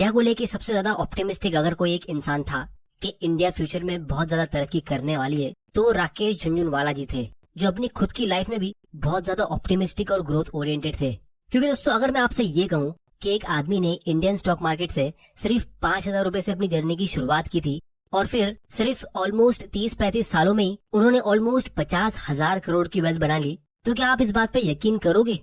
India को लेके सबसे ज्यादा ऑप्टिमिस्टिक अगर कोई एक इंसान था कि इंडिया फ्यूचर में बहुत ज्यादा तरक्की करने वाली है, तो वो राकेश झुनझुनवाला जी थे, जो अपनी खुद की लाइफ में भी बहुत ज्यादा ऑप्टिमिस्टिक और ग्रोथ ओरिएंटेड थे। क्योंकि दोस्तों, अगर मैं आपसे ये कहूँ कि एक आदमी ने इंडियन स्टॉक मार्केट से सिर्फ 5,000 रुपए से अपनी जर्नी की शुरुआत की थी और फिर सिर्फ ऑलमोस्ट 30-35 सालों में ही उन्होंने ऑलमोस्ट 50,000 करोड़ की वेल्थ बना ली, तो क्या आप इस बात पे यकीन करोगे?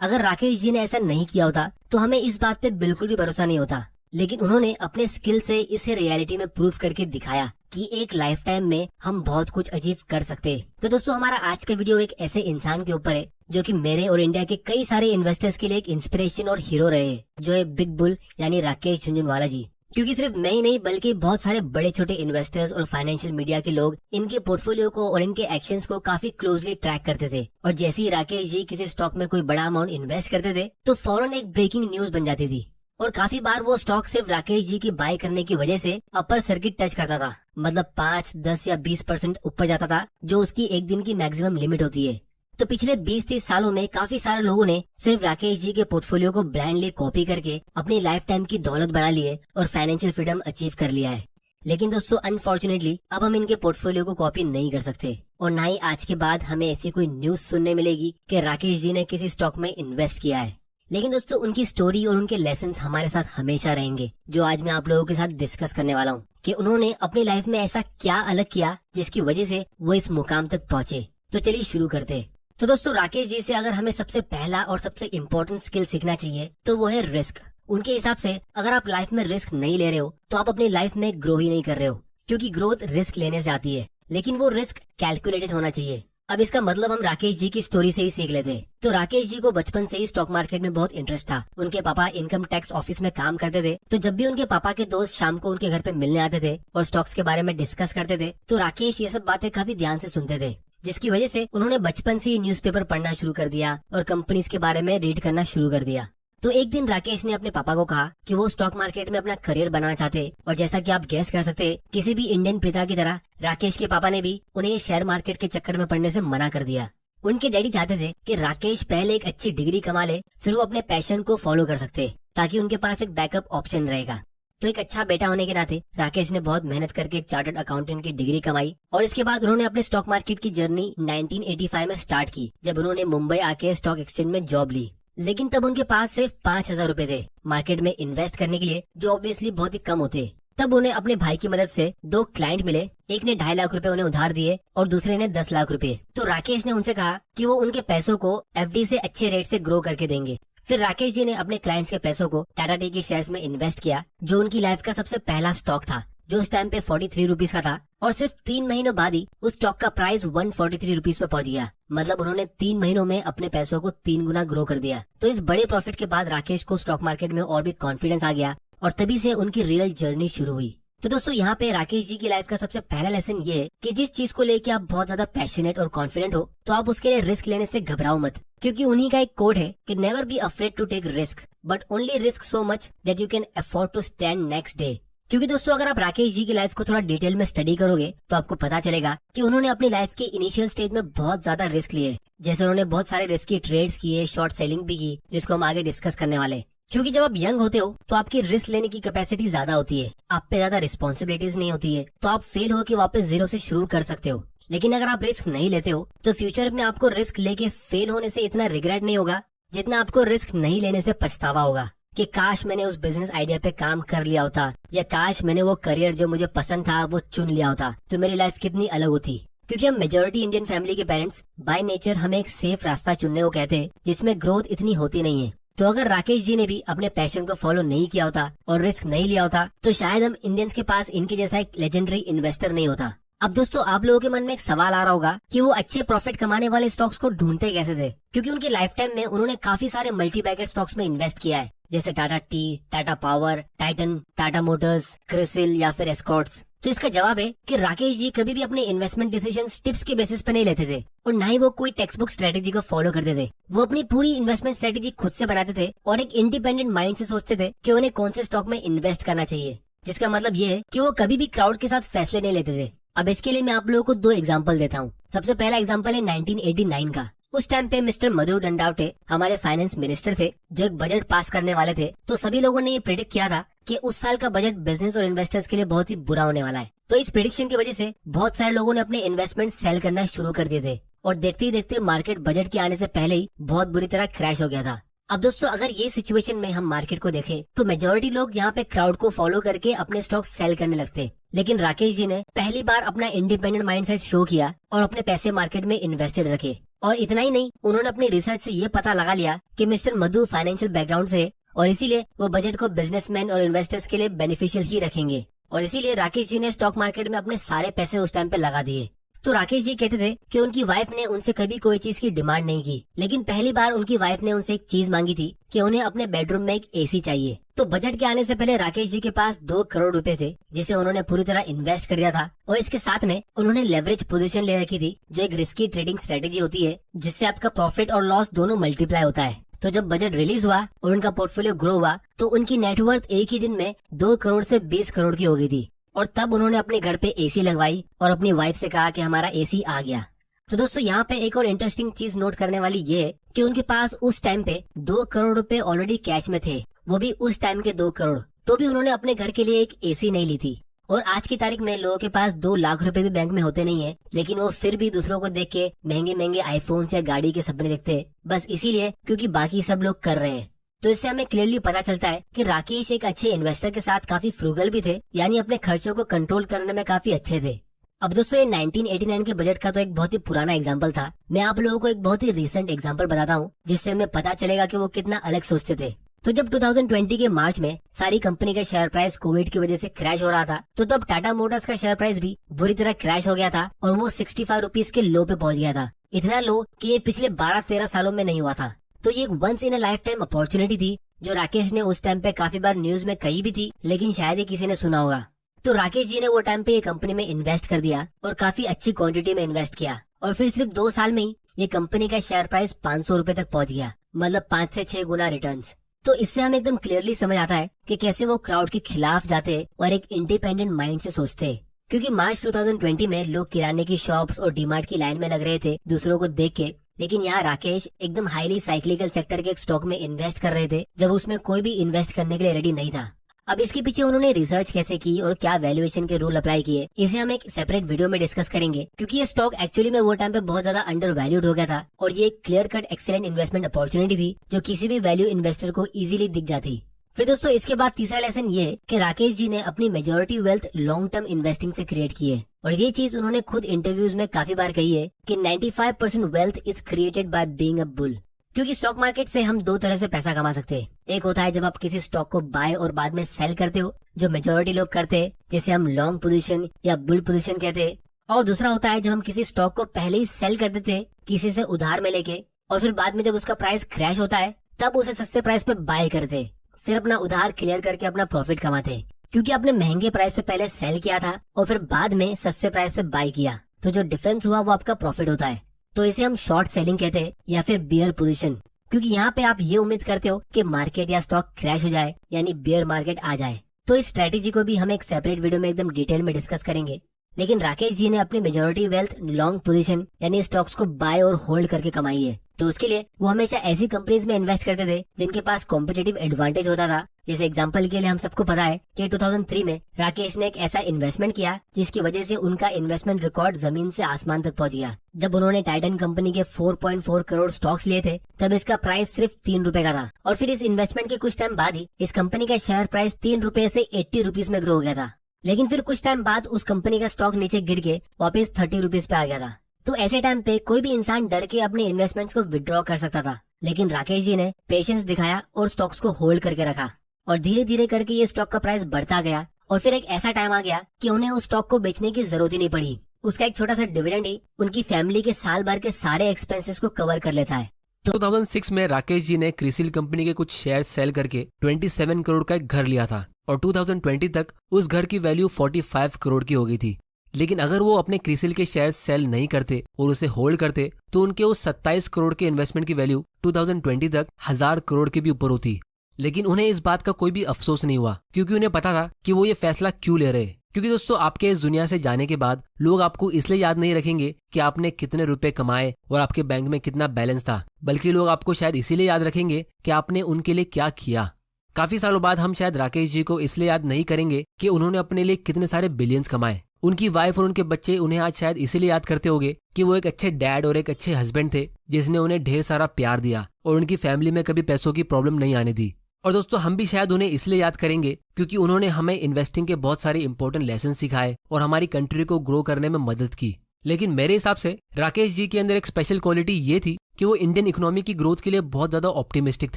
अगर राकेश जी ने ऐसा नहीं किया होता तो हमें इस बात पे बिल्कुल भी भरोसा नहीं होता, लेकिन उन्होंने अपने स्किल से इसे रियलिटी में प्रूव करके दिखाया कि एक लाइफ टाइम में हम बहुत कुछ अचीव कर सकते हैं। तो दोस्तों, हमारा आज का वीडियो एक ऐसे इंसान के ऊपर है जो कि मेरे और इंडिया के कई सारे इन्वेस्टर्स के लिए एक इंस्पिरेशन और हीरो रहे हैं, जो है बिग बुल यानी राकेश झुनझुनवाला जी। क्योंकि सिर्फ मैं ही नहीं बल्कि बहुत सारे बड़े छोटे इन्वेस्टर्स और फाइनेंशियल मीडिया के लोग इनके पोर्टफोलियो को और इनके एक्शंस को काफी क्लोजली ट्रैक करते थे। और जैसे ही राकेश जी किसी स्टॉक में कोई बड़ा अमाउंट इन्वेस्ट करते थे तो फौरन एक ब्रेकिंग न्यूज बन जाती थी। और काफी बार वो स्टॉक सिर्फ राकेश जी की बाय करने की वजह से अपर सर्किट टच करता था, मतलब 5, 10 या 20% ऊपर जाता था, जो उसकी एक दिन की मैक्सिमम लिमिट होती है। तो पिछले 20-30 सालों में काफी सारे लोगों ने सिर्फ राकेश जी के पोर्टफोलियो को ब्रांडली कॉपी करके अपनी लाइफ टाइम की दौलत बना ली है और फाइनेंशियल फ्रीडम अचीव कर लिया है। लेकिन दोस्तों, अनफॉर्चुनेटली अब हम इनके पोर्टफोलियो को कॉपी नहीं कर सकते और ना ही आज के बाद हमें ऐसी कोई न्यूज सुनने मिलेगी कि राकेश जी ने किसी स्टॉक में इन्वेस्ट किया है। लेकिन दोस्तों, उनकी स्टोरी और उनके लेसन्स हमारे साथ हमेशा रहेंगे, जो आज मैं आप लोगों के साथ डिस्कस करने वाला हूँ कि उन्होंने अपनी लाइफ में ऐसा क्या अलग किया जिसकी वजह से वो इस मुकाम तक पहुँचे। तो चलिए शुरू करते हैं। तो दोस्तों, राकेश जी से अगर हमें सबसे पहला और सबसे इम्पोर्टेंट स्किल सीखना चाहिए तो वो है रिस्क। उनके हिसाब से अगर आप लाइफ में रिस्क नहीं ले रहे हो तो आप अपनी लाइफ में ग्रो ही नहीं कर रहे हो, क्योंकि ग्रोथ रिस्क लेने से आती है, लेकिन वो रिस्क कैलकुलेटेड होना चाहिए। अब इसका मतलब हम राकेश जी की स्टोरी से ही सीख लेते हैं। तो राकेश जी को बचपन से ही स्टॉक मार्केट में बहुत इंटरेस्ट था। उनके पापा इनकम टैक्स ऑफिस में काम करते थे, तो जब भी उनके पापा के दोस्त शाम को उनके घर पे मिलने आते थे और स्टॉक्स के बारे में डिस्कस करते थे, तो राकेश ये सब बातें काफी ध्यान से सुनते थे, जिसकी वजह से उन्होंने बचपन से ही न्यूज़पेपर पढ़ना शुरू कर दिया और कंपनीज के बारे में रीड करना शुरू कर दिया। तो एक दिन राकेश ने अपने पापा को कहा कि वो स्टॉक मार्केट में अपना करियर बनाना चाहते, और जैसा कि आप गेस कर सकते हैं, किसी भी इंडियन पिता की तरह राकेश के पापा ने भी उन्हें शेयर मार्केट के चक्कर में पड़ने से मना कर दिया। उनके डैडी चाहते थे कि राकेश पहले एक अच्छी डिग्री कमा ले, फिर वो अपने पैशन को फॉलो कर सकते, ताकि उनके पास एक बैकअप ऑप्शन रहेगा। तो एक अच्छा बेटा होने के नाते राकेश ने बहुत मेहनत करके एक चार्टर्ड अकाउंटेंट की डिग्री कमाई और इसके बाद उन्होंने अपने स्टॉक मार्केट की जर्नी 1985 में स्टार्ट की, जब उन्होंने मुंबई आके स्टॉक एक्सचेंज में जॉब ली। लेकिन तब उनके पास सिर्फ 5,000 रुपए थे मार्केट में इन्वेस्ट करने के लिए, जो ऑब्वियसली बहुत ही कम होते। तब उन्हें अपने भाई की मदद से 2 क्लाइंट मिले, एक ने 2.5 लाख रुपए उन्हें उधार दिए और दूसरे ने 10 लाख रुपए। तो राकेश ने उनसे कहा कि वो उनके पैसों को एफडी से अच्छे रेट से ग्रो करके देंगे। फिर राकेश जी ने अपने क्लाइंट्स के पैसों को टाटा टी के शेयर्स में इन्वेस्ट किया, जो उनकी लाइफ का सबसे पहला स्टॉक था, जो उस टाइम पे 43 रुपीज का था, और सिर्फ 3 महीनों बाद ही उस स्टॉक का प्राइस 143 रुपीज पे पहुंच गया। मतलब उन्होंने 3 महीनों में अपने पैसों को 3 गुना ग्रो कर दिया। तो इस बड़े प्रॉफिट के बाद राकेश को स्टॉक मार्केट में और भी कॉन्फिडेंस आ गया और तभी से उनकी रियल जर्नी शुरू हुई। तो दोस्तों, यहाँ पे राकेश जी की लाइफ का सबसे पहला लेसन ये है कि जिस चीज को लेके आप बहुत ज्यादा पैशनेट और कॉन्फिडेंट हो, तो आप उसके लिए रिस्क लेने से घबराओ मत, क्योंकि उन्हीं का एक कोड है कि never be afraid to take risk, but only risk so much that you can afford to stand next day. क्योंकि दोस्तों, अगर आप राकेश जी की लाइफ को थोड़ा डिटेल में स्टडी करोगे तो आपको पता चलेगा कि उन्होंने अपनी लाइफ के इनिशियल स्टेज में बहुत ज्यादा रिस्क लिए। जैसे उन्होंने बहुत सारे रिस्की ट्रेड्स किए, शॉर्ट सेलिंग भी की, जिसको हम आगे डिस्कस करने वाले। क्योंकि जब आप यंग होते हो तो आपकी रिस्क लेने की कैपेसिटी ज्यादा होती है, आप पे ज्यादा रिस्पॉन्सिबिलिटीज नहीं होती है, तो आप फेल होकर वापस जीरो से शुरू कर सकते हो। लेकिन अगर आप रिस्क नहीं लेते हो तो फ्यूचर में आपको रिस्क लेके फेल होने से इतना रिग्रेट नहीं होगा जितना आपको रिस्क नहीं लेने से पछतावा होगा कि काश मैंने उस बिजनेस आइडिया पे काम कर लिया होता, या काश मैंने वो करियर जो मुझे पसंद था वो चुन लिया होता, तो मेरी लाइफ कितनी अलग होती। क्योंकि हम मेजोरिटी इंडियन फैमिली के पेरेंट्स बाय नेचर हमें एक सेफ रास्ता चुनने को कहते हैं, जिसमें ग्रोथ इतनी होती नहीं है। तो अगर राकेश जी ने भी अपने पैशन को फॉलो नहीं किया होता और रिस्क नहीं लिया होता, तो शायद हम इंडियंस के पास इनके जैसा एक लेजेंडरी इन्वेस्टर नहीं होता। अब दोस्तों, आप लोगों के मन में एक सवाल आ रहा होगा कि वो अच्छे प्रॉफिट कमाने वाले स्टॉक्स को ढूंढते कैसे थे, क्योंकि उनकी लाइफ टाइम में उन्होंने काफी सारे मल्टी बैगर स्टॉक्स में इन्वेस्ट किया है, जैसे Tata T, Tata power, Titan, Tata Motors, CRISIL या फिर एस्कॉर्ट्स। तो इसका जवाब है कि राकेश जी कभी भी अपने इन्वेस्टमेंट डिसीजंस टिप्स के बेसिस पे नहीं लेते थे और ना ही वो कोई टेक्स्ट बुक स्ट्रेटेजी को फॉलो करते थे। वो अपनी पूरी इन्वेस्टमेंट स्ट्रेटेजी खुद से बनाते थे और एक इंडिपेंडेंट माइंड से सोचते थे कि उन्हें कौन से स्टॉक में इन्वेस्ट करना चाहिए, जिसका मतलब ये है कि वो कभी भी क्राउड के साथ फैसले नहीं लेते थे। अब इसके लिए मैं आप लोगों को 2 एग्जाम्पल देता हूँ। सबसे पहला एग्जाम्पल है 1989 का। उस टाइम पे मिस्टर मधु दंडावटे हमारे फाइनेंस मिनिस्टर थे, जो एक बजट पास करने वाले थे। तो सभी लोगों ने ये प्रेडिक्ट किया था कि उस साल का बजट बिजनेस और इन्वेस्टर्स के लिए बहुत ही बुरा होने वाला है। तो इस प्रेडिक्शन की वजह से बहुत सारे लोगों ने अपने इन्वेस्टमेंट सेल करना शुरू कर दिए थे और देखते ही देखते मार्केट बजट के आने से पहले ही बहुत बुरी तरह क्रैश हो गया था। अब दोस्तों, अगर ये सिचुएशन में हम मार्केट को देखें तो मेजोरिटी लोग यहाँ पे क्राउड को फॉलो करके अपने स्टॉक सेल करने लगते, लेकिन राकेश जी ने पहली बार अपना इंडिपेंडेंट माइंडसेट शो किया और अपने पैसे मार्केट में इन्वेस्टेड रखे। और इतना ही नहीं, उन्होंने अपनी रिसर्च से ये पता लगा लिया कि मिस्टर मधु फाइनेंशियल बैकग्राउंड से और इसीलिए वो बजट को बिजनेसमैन और इन्वेस्टर्स के लिए बेनिफिशियल ही रखेंगे। और इसीलिए राकेश जी ने स्टॉक मार्केट में अपने सारे पैसे उस टाइम पे लगा दिए। तो राकेश जी कहते थे कि उनकी वाइफ ने उनसे कभी कोई चीज की डिमांड नहीं की, लेकिन पहली बार उनकी वाइफ ने उनसे एक चीज मांगी थी कि उन्हें अपने बेडरूम में एक एसी चाहिए। तो बजट के आने से पहले राकेश जी के पास 2 करोड़ रुपए थे, जिसे उन्होंने पूरी तरह इन्वेस्ट कर दिया था। और इसके साथ में उन्होंने लेवरेज पोजीशन ले रखी थी, जो एक रिस्की ट्रेडिंग स्ट्रेटेजी होती है, जिससे आपका प्रॉफिट और लॉस दोनों मल्टीप्लाई होता है। तो जब बजट रिलीज हुआ और उनका पोर्टफोलियो ग्रो हुआ तो उनकी नेटवर्थ एक ही दिन में 2 करोड़ से 20 करोड़ की हो गई थी। और तब उन्होंने अपने घर पे एसी लगवाई और अपनी वाइफ से कहा कि हमारा एसी आ गया। तो दोस्तों, यहाँ पे एक और इंटरेस्टिंग चीज नोट करने वाली ये है कि उनके पास उस टाइम पे 2 करोड़ रुपए ऑलरेडी कैश में थे, वो भी उस टाइम के 2 करोड़। तो भी उन्होंने अपने घर के लिए एक एसी नहीं ली थी। और आज की तारीख में लोगों के पास 2 लाख रुपए भी बैंक में होते नहीं है, लेकिन वो फिर भी दूसरों को देख के महंगे महंगे आईफोन या गाड़ी के सपने देखते, बस इसीलिए क्योंकि बाकी सब लोग कर रहे हैं। तो इससे हमें क्लियरली पता चलता है कि राकेश एक अच्छे इन्वेस्टर के साथ काफी फ्रूगल भी थे, यानी अपने खर्चों को कंट्रोल करने में काफी अच्छे थे। अब दोस्तों, ये 1989 के बजट का तो एक बहुत ही पुराना एग्जांपल था। मैं आप लोगों को एक बहुत ही रिसेंट एग्जांपल बताता हूँ, जिससे हमें पता चलेगा कि वो कितना अलग सोचते थे। तो जब 2020 के मार्च में सारी कंपनी का शेयर प्राइस कोविड की वजह से क्रैश हो रहा था, तो तब टाटा मोटर्स का शेयर प्राइस भी बुरी तरह क्रैश हो गया था और वो 65 रुपीज के लो पे पहुंच गया था। इतना लो कि ये पिछले 12-13 सालों में नहीं हुआ था। तो ये एक once in a lifetime opportunity थी, जो राकेश ने उस टाइम पे काफी बार न्यूज में कही भी थी, लेकिन शायद ही किसी ने सुना होगा। तो राकेश जी ने वो टाइम पे ये कंपनी में इन्वेस्ट कर दिया और काफी अच्छी क्वांटिटी में इन्वेस्ट किया। और फिर सिर्फ 2 साल में ही ये कंपनी का शेयर प्राइस 500 रुपए तक पहुंच गया, मतलब 5 से 6 गुना रिटर्न्स। तो इससे हमें एकदम क्लियरली समझ आता है कि कैसे वो क्राउड के खिलाफ जाते और एक इंडिपेंडेंट माइंड से सोचते। क्योंकि मार्च 2020 में लोग किराने की शॉप्स और डीमार्ट की लाइन में लग रहे थे दूसरों को देख के, लेकिन यहाँ राकेश एकदम हाईली साइक्लिकल सेक्टर के एक स्टॉक में इन्वेस्ट कर रहे थे, जब उसमें कोई भी इन्वेस्ट करने के लिए रेडी नहीं था। अब इसके पीछे उन्होंने रिसर्च कैसे की और क्या वैल्यूएशन के रूल अप्लाई किए, इसे हम एक सेपरेट वीडियो में डिस्कस करेंगे, क्योंकि ये स्टॉक एक्चुअली में वो टाइम पे बहुत ज्यादा अंडर वैल्यूड हो गया था और ये एक clear cut excellent investment opportunity थी, जो किसी भी वैल्यू इन्वेस्टर को इजीली दिख जाती। फिर दोस्तों, इसके बाद तीसरा लेसन ये है कि राकेश जी ने अपनी majority wealth long term investing से क्रिएट की है। और ये चीज उन्होंने खुद इंटरव्यूज में काफी बार कही है कि 95% wealth is created by being a bull. क्योंकि स्टॉक मार्केट से हम 2 तरह से पैसा कमा सकते हैं। एक होता है जब आप किसी स्टॉक को बाय और बाद में सेल करते हो, जो मेजोरिटी लोग करते हैं, जिसे हम लॉन्ग पोजीशन या बुल पोजीशन कहते हैं। और दूसरा होता है जब हम किसी स्टॉक को पहले ही सेल कर देते हैं किसी से उधार में लेके, और फिर बाद में जब उसका प्राइस क्रैश होता है तब उसे सस्ते प्राइस पे बाय करते, फिर अपना उधार क्लियर करके अपना प्रॉफिट कमाते। क्योंकि आपने महंगे प्राइस पे पहले सेल किया था और फिर बाद में सस्ते प्राइस पे बाय किया, तो जो डिफरेंस हुआ वो आपका प्रॉफिट होता है। तो इसे हम शॉर्ट सेलिंग कहते हैं या फिर बियर पोजीशन। क्योंकि यहाँ पे आप ये उम्मीद करते हो कि मार्केट या स्टॉक क्रैश हो जाए, यानी बियर मार्केट आ जाए। तो इस स्ट्रेटेजी को भी हम एक सेपरेट वीडियो में एकदम डिटेल में डिस्कस करेंगे। लेकिन राकेश जी ने अपनी मेजोरिटी वेल्थ लॉन्ग पोजीशन यानी स्टॉक्स को बाय और होल्ड करके कमाई है। तो उसके लिए वो हमेशा ऐसी कंपनीज में इन्वेस्ट करते थे जिनके पास कॉम्पिटिटिव एडवांटेज होता था। जैसे एग्जांपल के लिए हम सबको पता है कि 2003 में राकेश ने एक ऐसा इन्वेस्टमेंट किया जिसकी वजह से उनका इन्वेस्टमेंट रिकॉर्ड जमीन से आसमान तक पहुंच गया। जब उन्होंने टाइटन कंपनी के 4.4 करोड़ स्टॉक्स लिए थे, तब इसका प्राइस सिर्फ 3 रुपए का था। और फिर इस इन्वेस्टमेंट के कुछ टाइम बाद ही इस कंपनी का शेयर प्राइस 3 रुपए से 80 रुपीज में ग्रो हो गया था। लेकिन फिर कुछ टाइम बाद उस कंपनी का स्टॉक नीचे गिर के वापस 30 रुपीज पे आ गया था। तो ऐसे टाइम पे कोई भी इंसान डर के अपने इन्वेस्टमेंट्स को विड्रॉ कर सकता था, लेकिन राकेश जी ने पेशेंस दिखाया और स्टॉक्स को होल्ड करके रखा। और धीरे धीरे करके ये स्टॉक का प्राइस बढ़ता गया और फिर एक ऐसा टाइम आ गया कि उन्हें उस स्टॉक को बेचने की जरूरत ही नहीं पड़ी। उसका एक छोटा सा डिविडेंड ही उनकी फैमिली के साल भर के सारे एक्सपेंसेस को कवर कर लेता है। 2006 में राकेश जी ने क्रिसिल कंपनी के कुछ शेयर सेल करके 27 करोड़ का एक घर लिया था और 2020 तक उस घर की वैल्यू 45 करोड़ की हो गई थी। लेकिन अगर वो अपने क्रिसिल के शेयर सेल नहीं करते और उसे होल्ड करते तो उनके उस 27 करोड़ के इन्वेस्टमेंट की वैल्यू 2020 तक 1000 करोड़ के भी ऊपर होती। लेकिन उन्हें इस बात का कोई भी अफसोस नहीं हुआ, क्योंकि उन्हें पता था कि वो ये फैसला क्यों ले रहे। क्योंकि दोस्तों आपके इस दुनिया से जाने के बाद लोग आपको इसलिए याद नहीं रखेंगे कि आपने कितने रुपए कमाए और आपके बैंक में कितना बैलेंस था, बल्कि लोग आपको शायद इसीलिए याद रखेंगे कि आपने उनके लिए क्या किया। काफी सालों बाद हम शायद राकेश जी को इसलिए याद नहीं करेंगे कि उन्होंने अपने लिए कितने सारे बिलियंस कमाए। उनकी वाइफ और उनके बच्चे उन्हें आज शायद इसीलिए याद करते होंगे कि वो एक अच्छे डैड और एक अच्छे हस्बैंड थे जिसने उन्हें ढेर सारा प्यार दिया और उनकी फैमिली में कभी पैसों की प्रॉब्लम नहीं आने दी। और दोस्तों हम भी शायद उन्हें इसलिए याद करेंगे क्योंकि उन्होंने हमें इन्वेस्टिंग के बहुत सारे इंपॉर्टेंट लेसन सिखाए और हमारी कंट्री को ग्रो करने में मदद की। लेकिन मेरे हिसाब से राकेश जी के अंदर एक स्पेशल क्वालिटी ये थी कि वो इंडियन इकोनॉमी की ग्रोथ के लिए बहुत ज्यादा ऑप्टिमिस्टिक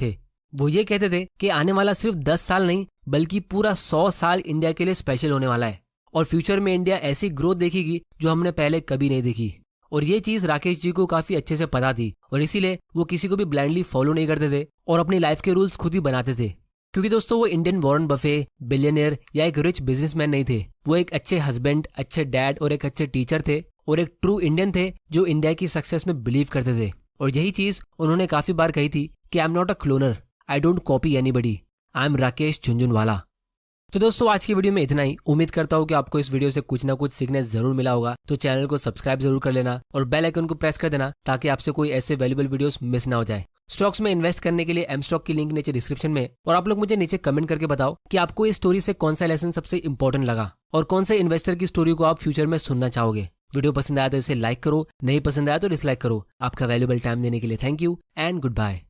थे। वो ये कहते थे कि आने वाला सिर्फ 10 साल नहीं बल्कि पूरा 100 साल इंडिया के लिए स्पेशल होने वाला है और फ्यूचर में इंडिया ऐसी ग्रोथ देखेगी जो हमने पहले कभी नहीं देखी। और ये चीज राकेश जी को काफी अच्छे से पता थी और इसीलिए वो किसी को भी ब्लाइंडली फॉलो नहीं करते थे और अपनी लाइफ के रूल्स खुद ही बनाते थे। क्योंकि दोस्तों वो इंडियन वॉरेन बफे, बिलियनियर या एक रिच बिजनेसमैन नहीं थे। वो एक अच्छे हस्बैंड, अच्छे डैड और एक अच्छे टीचर थे और एक ट्रू इंडियन थे जो इंडिया की सक्सेस में बिलीव करते थे। और यही चीज उन्होंने काफी बार कही थी कि I am not a cloner, I don't copy anybody, I am Rakesh Jhunjhunwala. तो दोस्तों आज की वीडियो में इतना ही। उम्मीद करता हूँ कि आपको इस वीडियो से कुछ ना कुछ सीखने जरूर मिला होगा। तो चैनल को सब्सक्राइब जरूर कर लेना और बेल आइकन को प्रेस कर देना ताकि आपसे कोई ऐसे वैल्यूएबल वीडियोस मिस ना हो जाए। स्टॉक्स में इन्वेस्ट करने के लिए एम स्टॉक की लिंक नीचे डिस्क्रिप्शन में। और आप लोग मुझे नीचे कमेंट करके बताओ कि आपको इस स्टोरी से कौन सा लेसन सबसे इंपॉर्टेंट लगा और कौन से इन्वेस्टर की स्टोरी को आप फ्यूचर में सुनना चाहोगे। वीडियो पसंद आया तो इसे लाइक करो, नहीं पसंद आया तो डिसलाइक करो। आपका वैल्यूएबल टाइम देने के लिए thank you and good bye.